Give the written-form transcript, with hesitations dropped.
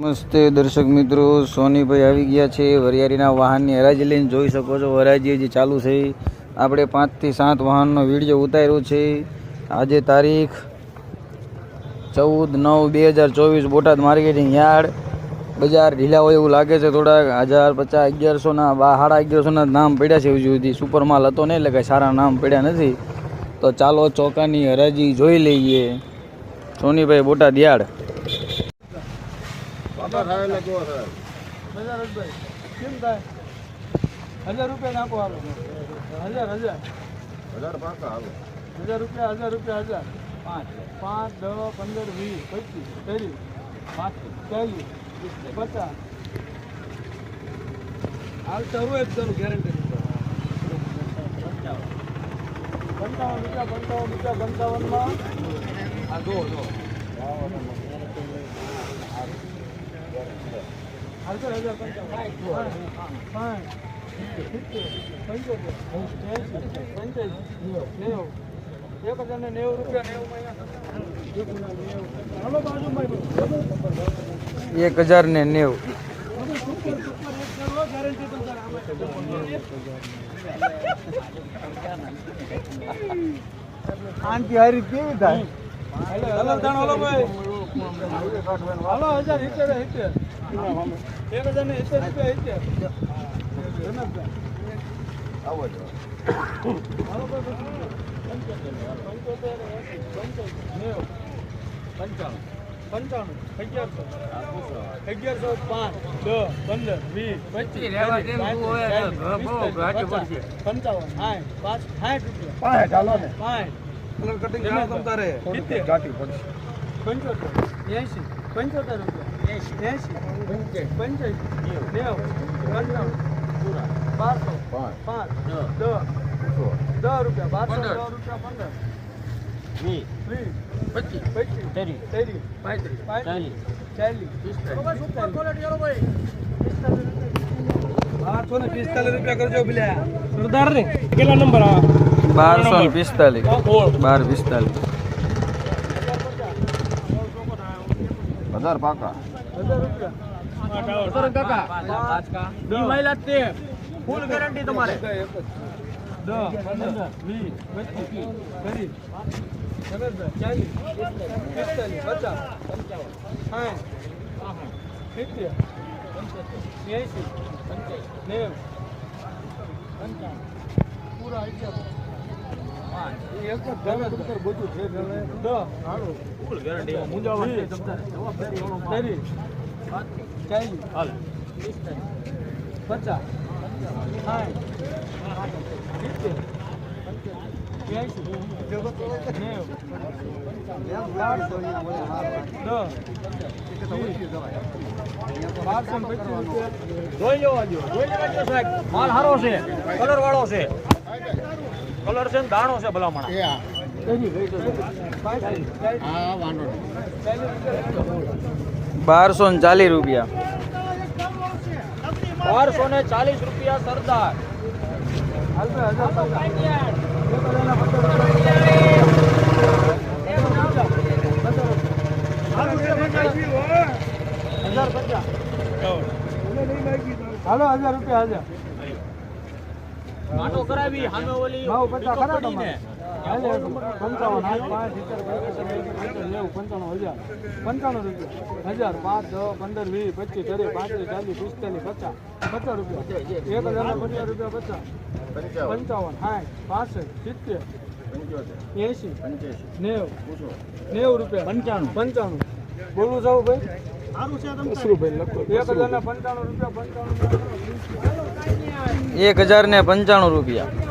નમસ્તે દર્શક મિત્રો, સોનીભાઈ આવી ગયા છે વરિયાળીના વાહનની હરાજી લઈને. જોઈ શકો છો હરાજી હજી ચાલુ છે. આપણે 5 થી 7 વાહનનો વિડીયો ઉતાર્યો છે. આજે તારીખ 14/9/2024 બોટાદ માર્કેટિંગ યાર્ડ. બજાર ઢીલા હોય એવું લાગે છે થોડાક. 1050 1100ના 1150ના નામ પડ્યા છે. હજુ સુધી સુપર માલ હતો નહીં એટલે કાંઈ સારા નામ પડ્યા નથી. તો ચાલો ચોકાની હરાજી જોઈ લઈએ. સોનીભાઈ બોટાદ યાર્ડ. ₹1090. આંટી હારી કેવી થાય? હલો હલો ભાઈ, હલો 1070 ₹1070. આવો જો હાલો ભાઈ, 55 1100 5 10 15 20 25 ચાલો ને 5 કલર કટિંગ તમ તારે ઘાટી પડશે. 75 80 85 90 પૂરા 1200 5 10 રૂપિયા 1200 10 રૂપિયા કરજો ભલ્યા સરદાર ને. કેટલા નંબર? 1245 1245 1000 પાકા 1000 કાકા ઈ મહિલા તે ફૂલ ગેરંટી તમારે. 10 15 20 માલ સારો છે, કલર વાળો છે, કલર છે દાણો છે ભલામણ. 1240 રૂપિયા 1240 રૂપિયા સરદાર. હાલો 1000 રૂપિયા 1000 માટો કરાવી હામે ઓલી 50 ખરા તમને. 55 રૂપિયા 1000 5 10 15 20 25 30 35 40 45 50 રૂપિયા 1050 રૂપિયા 50 55 60 65 70 80 90 રૂપિયા 95 બોલું જાવ ભાઈ. સારું છે તમે શું ભાઈ લખો. 1095 રૂપિયા 1095 રૂપિયા